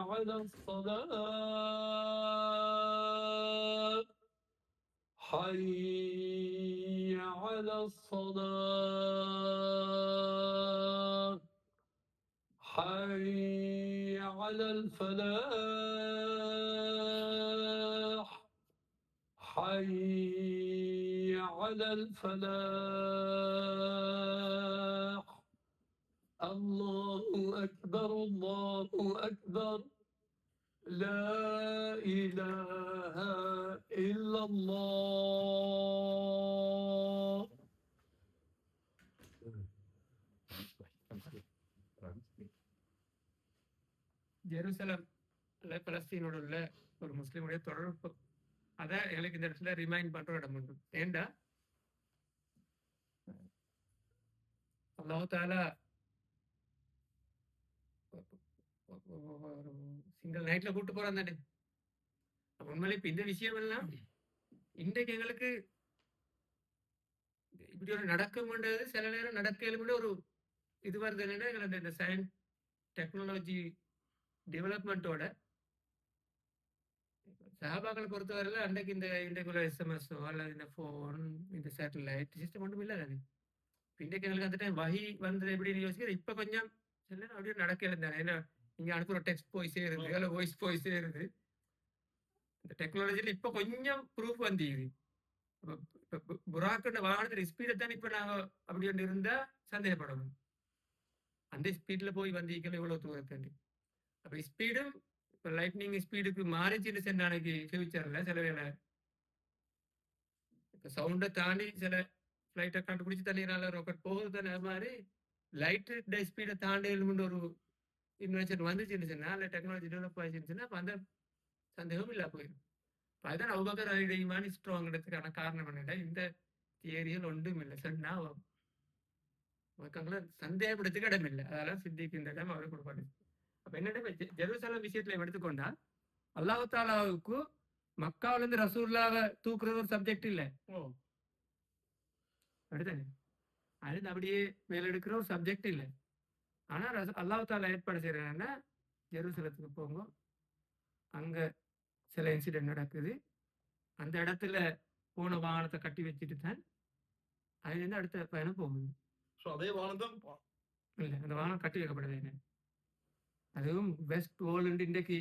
[SPEAKER 3] على الصلاة حي على الصلاة حي على الفلاح حي على الفلاح الله أكبر الله أكبر لا إله إلا الله.
[SPEAKER 1] ஜெருசலம் பலஸ்தீனோட உள்ள ஒரு முஸ்லீமுடைய தொடர்பு, அதை எங்களுக்கு இந்த இடத்துல ரிமைண்ட் பண்ற இடம் உண்டு. ஏண்டா அல்லாஹ் தஆலா சிங்கிள் நைட்ல கூட்டு போறான் தானே. உண்மையிலே இப்ப இந்த விஷயம் எல்லாம் இன்றைக்கு எங்களுக்கு இப்படி ஒரு நடக்கும்ன்றது சில நேரம் நடக்கலுமே ஒரு இது வருது. என்னன்னா எங்களுக்கு இந்த சயின்ஸ் டெக்னாலஜி டெவலப்மெண்ட்டோட சஹாபாக்களை பொறுத்தவரையில அன்றைக்கு இன்றைக்குள்ள எஸ்எம்எஸ்ஓ அல்லது இந்த ஃபோன் இந்த சேட்டலைட் சிஸ்டம் ஒன்றும் இல்லை தானே. இன்றைக்கு எங்களுக்கு அந்த டைம் வகி வந்தது எப்படின்னு யோசிக்கிறது இப்ப கொஞ்சம் சில நேரம் அப்படியே நடக்கல தானே. ஏன்னா நீங்க அனுப்புற டெக்ஸ்ட் போய் சேருது அல்ல வாய்ஸ் போய் சேருது. இந்த டெக்னாலஜில இப்ப கொஞ்சம் ப்ரூஃப் வந்துது. புறாக்குன்ற வாகனத்துல ஸ்பீடை தான் இப்ப நாங்க அப்படி ஒன்று இருந்தா சந்தேகப்படணும். அந்த ஸ்பீட்ல போய் வந்திருக்கல இவ்வளவு தூரத்தாண்டி. அப்ப ஸ்பீடும் இப்ப லைட்னிங் ஸ்பீடுக்கு மாறிச்சுன்னு சொன்ன அன்னைக்கு ஃபியூச்சர்ல சில வேலை இப்ப சவுண்டை தாண்டி சில ஃபிளைட்டை கண்டுபிடிச்சு தண்ணினால ராக்கெட் போகுது தானே. அது மாதிரி லைட் ஸ்பீடை தாண்டி ஒரு இன்வென்ஷன் வந்துச்சுன்னு சொன்னா இல்லை டெக்னாலஜி டெவலப் ஆயிடுச்சுன்னா அப்ப அந்த சந்தேகம் இல்ல போயிடும். அதுதான் அபூபக்கர் ஈமான் ஸ்ட்ராங்கிறதுக்கான காரணம் என்னடா இந்த தியரியில் ஒன்றும் இல்லை சொன்னா மக்கள சந்தேகப்படுறதுக்கு இடம் இல்லை. அதெல்லாம் சித்திக்கு இந்த இடம் அவருக்கு கொடுப்பாரு. அப்ப என்னடா ஜெருசலம் விஷயத்துல எடுத்துக்கொண்டா அல்லாஹ் தாலாவுக்கு மக்காவில இருந்து ரசூல்லாவை தூக்குறது ஒரு சப்ஜெக்ட் இல்லை. அப்படித்தானே, அது அப்படியே மேலெடுக்கிற ஒரு சப்ஜெக்ட் இல்லை. ஆனா அல்லாஹ் தாலா ஏற்பாடு செய்யறாங்கன்னா ஜெருசலத்துக்கு போங்க, அங்க சில இன்சிடென்ட் நடக்குது, அந்த இடத்துல போன வாகனத்தை கட்டி வச்சுட்டு தான் அதுலேருந்து அடுத்த பயணம் போகும்.
[SPEAKER 2] சோ அதே வாகனம் தான்
[SPEAKER 1] இல்லை, அந்த வாகனம் கட்டி வைக்கப்படுது என்ன. அதுவும் பெஸ்ட் வேர்ல்டு இன்றைக்கு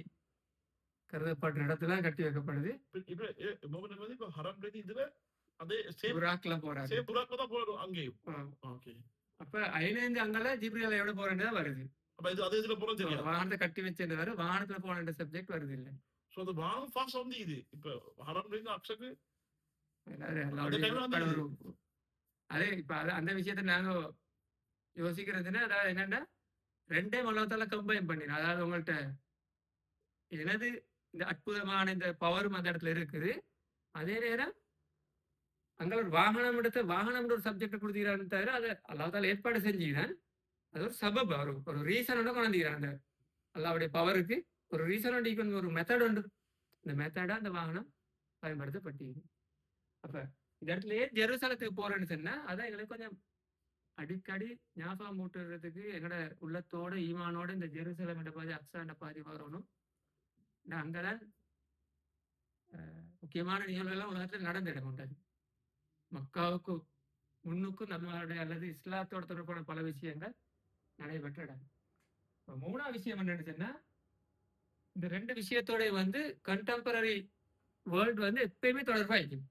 [SPEAKER 1] கருதப்படுற இடத்துல கட்டி வைக்கப்படுது.
[SPEAKER 2] இப்ப மொபைல் வந்து இப்ப ஹரம் இதுல அதே சேம்
[SPEAKER 1] புறாக்ல போறாரு.
[SPEAKER 2] சேம் புறாக்ல தான் போறோம் அங்கேயும். ஓகே.
[SPEAKER 1] அப்ப ஐலேந்து அங்கல ஜிப்ரியல் எவ்வளவு போறேன்னு வருது.
[SPEAKER 2] அப்ப இது அதே இதுல போறோம் தெரியாது.
[SPEAKER 1] வாகனத்தை கட்டி வச்சது வர வாகனத்துல போன சப்ஜெக்ட் வருது இல்ல.
[SPEAKER 2] சோ அந்த வாகனம் ஃபாஸ்ட் வந்து இது இப்ப ஹரம் அக்ஷக்கு
[SPEAKER 1] அதே இப்ப அந்த விஷயத்த நாங்க யோசிக்கிறதுன்னா அதாவது என்னன்னா ரெண்டே மலத்தால கம்பைன் பண்ணிடும். அதாவது உங்கள்கிட்ட எனது இந்த அற்புதமான இந்த பவரும் அந்த இடத்துல இருக்குது. அதே நேரம் அங்கே ஒரு வாகனம் ஒரு சப்ஜெக்ட் கொடுத்துக்கிறான்னு தவிர அதை அல்லாஹ்தால ஏற்பாடு செஞ்சுக்கிறான். அது ஒரு சபப் ஒரு ரீசனோட கொண்டாந்துக்கிறான். அந்த அல்லாவுடைய பவருக்கு ஒரு ரீசனோட ஒரு மெத்தட் உண்டு. இந்த மெத்தடா அந்த வாகனம் பயன்படுத்தப்பட்டது. அப்ப இந்த இடத்துல ஜெருசலத்துக்கு போறேன்னு சொன்னா அதான் எங்களுக்கு கொஞ்சம் அடிக்கடி ஞாபகம் மூட்டுறதுக்கு எங்களோட உள்ளத்தோட ஈமானோட இந்த ஜெருசலம் என்ற பாதி அக்ஸாண்ட பாதி வரணும். அங்கதான் முக்கியமான நிகழ்வுகள்லாம் உலகத்தில் நடந்திட கொண்டது. மக்காவுக்கு முன்னுக்கும் நம்மளுடைய அல்லது இஸ்லாத்தோட தொடர்பான பல விஷயங்கள் நடைபெற்ற இடம். மூணாவது விஷயம் என்னன்னு சொன்னா இந்த ரெண்டு விஷயத்தோட வந்து கண்டெம்பரரி வேர்ல்டு வந்து எப்பயுமே தொடர்பாயிருக்கும்.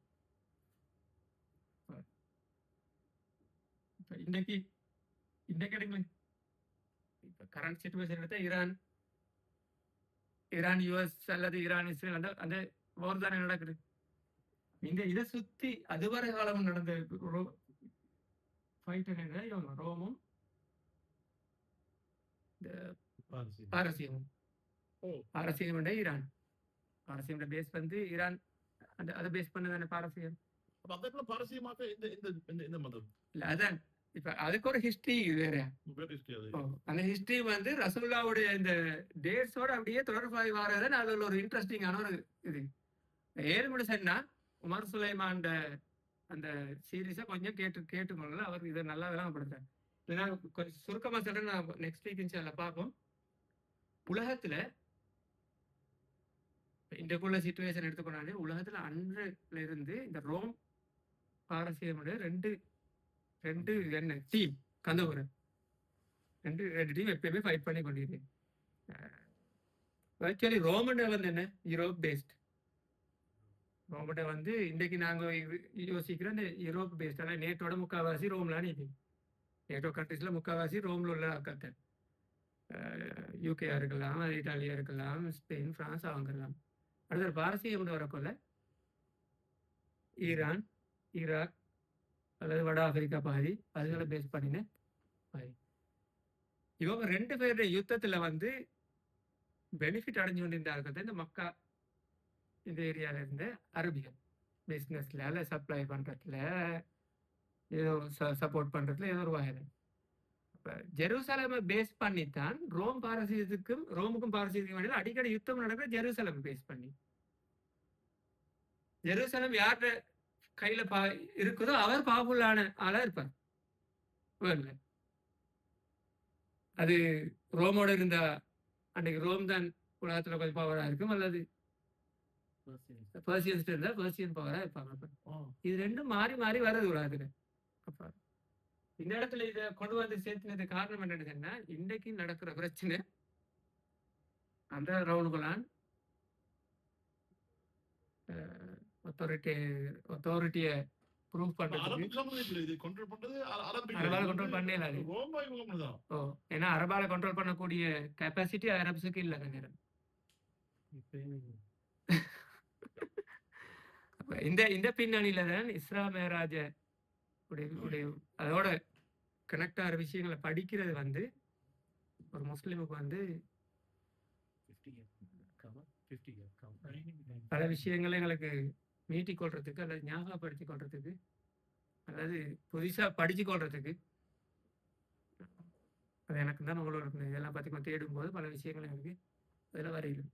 [SPEAKER 1] இன்னைக்கு எடுங்களேன், இப்ப கரண்ட் சிச்சுவேஷன் எடுத்தா ஈரான் யுஎஸ் அல்லது ஈரான் இஸ்ரேல் அந்த போர் தானே நடக்குது. இதை சுத்தி அதுவரை காலம் நடந்த ரோமும் பாரசீகமும். பாரசீகம் ஈரான், பாரசீகம் பேஸ் வந்து ஈரான், அதை பேஸ் பண்ணதானே பாரசீகம். இல்ல அதான் இப்ப அதுக்கு ஒரு ஹிஸ்டரி வேற. அந்த ஹிஸ்டரி வந்து ரசூலுல்லாஹ்வுடைய இந்த டேட்ஸோட அப்படியே தொடர்பாகி வரதான் அதுல ஒரு இன்ட்ரெஸ்டிங்கான ஒரு இது. ஏழு சொன்னா உமர் சுலைமான் அந்த சீரீஸை கொஞ்சம் கேட்டுக்கொள்ளல. அவர் இதை நல்லா விளங்கப்படுத்தார். நான் கொஞ்சம் சுருக்கமா சொல்றேன், நான் நெக்ஸ்ட் வீக் இன்ஷால்லா பார்ப்போம். உலகத்துல இன்றைக்குள்ள சிச்சுவேஷன் எடுத்துக்கொண்டாலே உலகத்துல அன்றுல இருந்து இந்த ரோம் பாரசீகமுடைய ரெண்டு என்ன டீம் கந்தபுரம் ரெண்டு டீம் எப்பயுமே ஃபைட் பண்ணி கொண்டிருக்கு. ஆக்சுவலி ரோமன் வந்து என்ன யூரோப் பேஸ்ட். ரோமட்ட வந்து இன்றைக்கு நாங்கள் யோசிக்கிறோம் இந்த யூரோப் பேஸ்ட். ஆனால் நேட்டோட முக்கால்வாசி ரோம்லாம் நிற்குது. நேட்டோ கண்ட்ரிஸில் முக்கால்வாசி ரோமில் உள்ள ஆட்கள். யூகேயா இருக்கலாம், இட்டாலியா இருக்கலாம், ஸ்பெயின், பிரான்ஸ் அவங்கெல்லாம். அடுத்த பாரசீகம் வரக்குள்ள ஈரான், ஈராக் அல்லது வட ஆப்பிரிக்கா பாதி அதுகளை பேஸ் பண்ணின பாதி. இவங்க ரெண்டு பேருடைய யுத்தத்துல வந்து பெனிஃபிட் அடைஞ்சு கொண்டிருந்தார்கள் இந்த மக்கா இந்த ஏரியால இருந்து அரபியல் பிஸ்னஸ்ல அல்ல சப்ளை பண்றதுல ஏதோ சப்போர்ட் பண்றதுல ஏதோ ஒரு வகையில். இப்போ ஜெருசலமை பேஸ் பண்ணித்தான் ரோமுக்கும் பாரசீகத்துக்கும் இடையில அடிக்கடி யுத்தம் நடக்கிற ஜெருசலம் பேஸ் பண்ணி. ஜெருசலம் யார்கிட்ட கையில இருக்குதோ அவர் பவர்ஃபுல்லான ஆளா இருப்பார் வேர்ல்ட்ல. அது ரோமோட இருந்தா அன்றைக்கு ரோம் தான் உலகத்துல கொஞ்சம் பவரா இருக்கும், அல்லது பர்சியன்ஸ் இருந்தா பர்சியன் பவரா இருப்பாங்க. இது ரெண்டும் மாறி மாறி வர்றது உலகத்துல. அப்ப இந்த இடத்துல இதை கொண்டு வந்து சேர்த்துனது காரணம் என்னன்னு, இன்றைக்கு நடக்கிற பிரச்சனை அந்த ரவுனுகளான் அத்தாரிட்டிய ப்ரூவ் பண்றதுக்கு அரபால கண்ட்ரோல் பண்ணல. ஏன்னா அரபால கண்ட்ரோல் பண்ணக்கூடிய கெப்பாசிட்டி அரப்ஸுக்கு இல்லை. நேரம் இந்த பின்னணியில தான் இஸ்ரா மேராஜ அதோட கனெக்ட் ஆகிற விஷயங்களை படிக்கிறது வந்து ஒரு முஸ்லிமுக்கு வந்து பல விஷயங்களை எங்களுக்கு மீட்டி கொள்றதுக்கு அல்லது ஞாபகப்படுத்தி கொள்றதுக்கு அல்லது புதுசா படிச்சு கொள்றதுக்கு அது எனக்கு தான் உங்களோட இதெல்லாம் பத்தி தேடும் போது பல விஷயங்கள் எனக்கு அதில் வரையிலும்.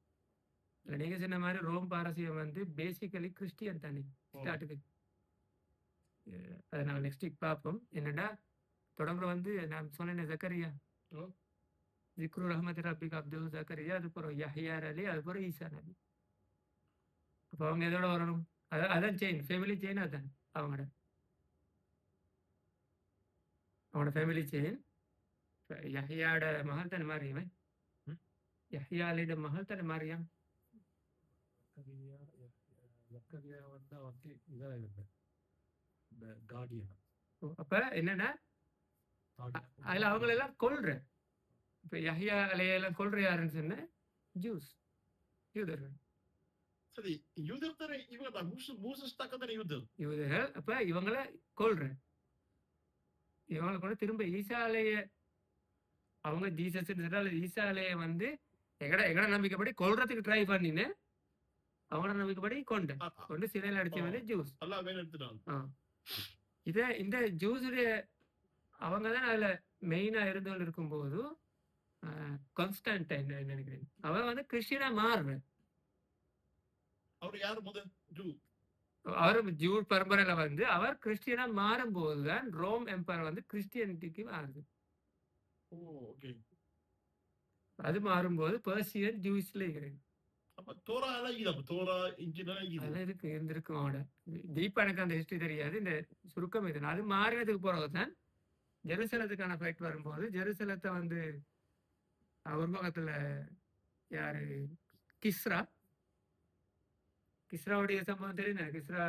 [SPEAKER 1] இல்லை நீங்க சொன்ன மாதிரி ரோம் பாரசீகம் வந்து பேசிக்கலி கிறிஸ்டியன் தானே ஸ்டார்ட்டுக்கு. அதை நாங்கள் நெக்ஸ்ட் வீக் பார்ப்போம். என்னடா தொடங்குற வந்து நான் சொன்னேன் ஜக்கரியா ஜிக்ரு ரஹ்மத் ரப்பிக் அப்துல் ஜக்கரியா, அது பிறகு யஹ்யா அலி, அது பிறகு ஈசா நபி. அப்போ அவங்க எதோட வரணும்? அதான் செயின், ஃபேமிலி செயின். அதான் அவங்களோட அவனோட ஃபேமிலி செயின். யஹ்யாட மகள் தானே மாரியம். யஹ்யாலிட மகள் தானே மாரியம். அப்ப என்னன்னா அதுல அவங்கள எல்லாம் கொல்ற. இப்ப யஹ்யா அலையெல்லாம் கொல்ற யாருன்னு சொன்ன ஜூஸ், யூதர்கள்.
[SPEAKER 2] சரி, யூதர் தானே இவங்க தான். மூசஸ் தானே யூதர்.
[SPEAKER 1] யூதர்கள். அப்ப இவங்களை கொல்ற. இவங்களை கூட திரும்ப ஈசாலைய அவங்க ஜீசஸ் ஈசாலைய வந்து எங்கட நம்பிக்கைப்படி கொல்றதுக்கு ட்ரை பண்ணின்னு அவங்களோட நம்பிக்கைப்படி கொண்டு சிலையில அடிச்சு வந்து ஜூஸ். இந்த ஜூஸுடைய அவங்க தான் அதுல மெயினா இருந்தவங்க இருக்கும்போது கான்ஸ்டன்டைன் நினைக்கிறேன் அவன் வந்து கிறிஸ்டியனா மாறுறேன். அவர் ஜூ பரம்பரையில வந்து அவர் கிறிஸ்டியனா மாறும் போதுதான் ரோம் எம்பரர் வந்து கிறிஸ்டியனிட்டிக்கு மாறுது. அது மாறும்போது பெர்சியன் ஜூஸ்ல இருக்கிறேன். இருந்திருக்கும் அவனோட டீப்பா எனக்கு அந்த ஹிஸ்டரி தெரியாது. இந்த சுருக்கம் இது அது மாறினதுக்கு போறதுதான் ஜெருசலத்துக்கான ஃபைட் வரும்போது ஜெருசலத்தை வந்து ஒரு பக்கத்துல யாரு கிஸ்ராவுடைய சம்பவம் தெரியும். கிஸ்ரா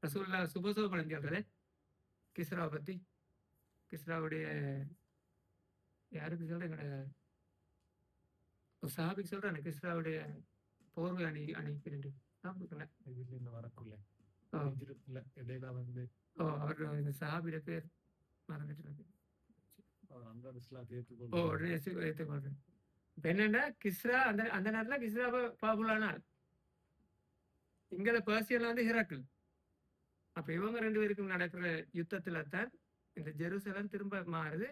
[SPEAKER 1] ரசூல்லா சுபசோபனம் சொல்றது கிஸ்ராவை பத்தி. கிஸ்ராவுடைய யாருக்கு சொல்றேன் சஹாபிக்கு சொல்றேன். கிஸ்ராவுடைய போர்வை அணிக்கு வரக்குள்ள இடையில வந்து அவர் சஹாபியோட பேர் மறந்துட்டு ஏற்றுக்கொள்றேன். என்னன்னா கிஸ்ரா அந்த நேரத்துல கிஸ்ரா பாபுலானா இங்கல பர்சியன்ல வந்து ஹிராக்கிள். அப்ப இவங்க ரெண்டு பேருக்கும் நடக்கிற யுத்தத்துல தான் இந்த ஜெருசலம் திரும்ப மாறுது.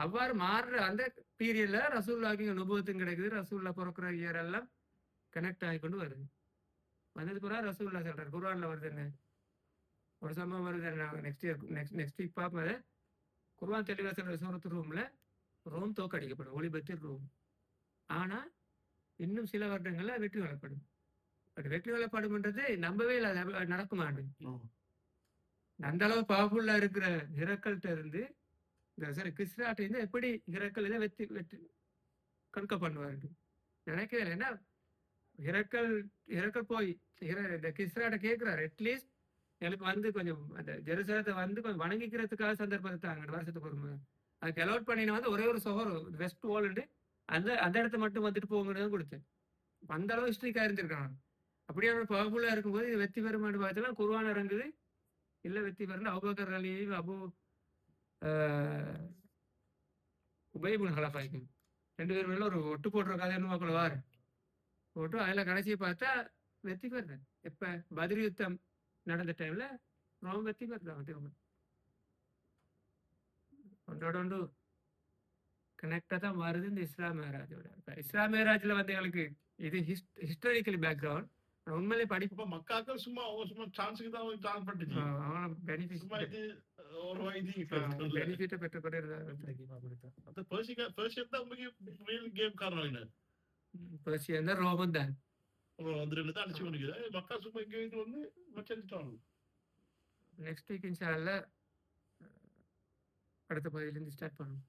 [SPEAKER 1] அவ்வாறு மாறுற அந்த பீரியட்ல ரசூல்லாக்கு அனுபவத்தும் கிடைக்குது. ரசூல்லா பிறக்கிற இயர் எல்லாம் கனெக்ட் ஆகி கொண்டு வருது. வந்தது கூட ரசூல்லா சொல்றாரு குர்ஆன்ல வருது. என்ன ஒரு சம்பவம் வருது. நாங்கள் நெக்ஸ்ட் வீக் பார்ப்போம். குர்ஆன் தெளிவா சொல்ற சூரத்து ரூம்ல ரோம் தோக்கடிக்கப்படும், ஒளிபத்தில் ரோம். ஆனா இன்னும் சில வருடங்கள்ல வெற்றி கொள்ளப்படும். பட் வெற்றி கொள்ளப்படும்ன்றது நம்பவே இல்லை, நடக்குமாண்டு. அந்த அளவு பவர்ஃபுல்லா இருக்கிற ஹிரக்கல்ட்ட இருந்து கிஸ்ராட்ட இருந்து எப்படி ஹிரக்கல் இதை வெற்றி கண்க பண்ணுவாரு நினைக்கவே இல்லை. ஏன்னா ஹிரக்கல் போய் இந்த கிஸ்ராட்ட கேட்கிறாரு, அட்லீஸ்ட் எனக்கு வந்து கொஞ்சம் அந்த ஜெருசலத்தை வந்து கொஞ்சம் வணங்கிக்கிறதுக்காக சந்தர்ப்பத்தை தாங்க வருஷத்துக்கு ஒரு முறை அதுக்கு அலோட் பண்ணின வந்து ஒரே ஒரு சொகர் வெஸ்ட் வால்ண்டு அந்த இடத்த மட்டும் வந்துட்டு போங்கன்னு கொடுத்தேன். அந்த அளவு ஹிஸ்ட்ரிக்கா இருந்திருக்காங்க. அப்படியே பவர்ஃபுல்லா இருக்கும்போது இது வெற்றி பெறுமான்னு பார்த்தா குர்ஆன் இறங்குது. இல்லை வெற்றி பெறணும் அபூபக்கர் அலியும் உபை இப்னு ஹலஃபாய்க்கும் ரெண்டு பேரும் மேல ஒரு ஒட்டு போடுற கதை என்ன வாரு போட்டு அதில் கடைசியை பார்த்தா வெற்றி பெறேன். எப்ப பத்ர் யுத்தம் நடந்த டைம்ல ரோம் வெற்றி பெறாங்க. ஒன்றோட ஒன்று கனெக்டா தான் வருது இந்த இஸ்லாம் மேராஜோட. இஸ்லாம் மேராஜ்ல வந்து எங்களுக்கு இது ஹிஸ்டாரிக்கலி பேக்ரவுண்ட் உண்மையிலே படிப்பு
[SPEAKER 2] மக்காக்கள் சும்மா சான்ஸுக்கு தான் சான்ஸ் பட்டுச்சு.
[SPEAKER 1] பெனிஃபிட்டை பெற்றுக்கொண்டு பெர்சியன் தான் ரோமன் தான்
[SPEAKER 2] அடிச்சு கொண்டு மக்கா சும்மா இங்க வந்து வச்சிருந்துட்டாங்க.
[SPEAKER 1] நெக்ஸ்ட் வீக் இன்ஷா அல்லாஹ் அடுத்த பகுதியிலேருந்து ஸ்டார்ட் பண்ணுவோம்.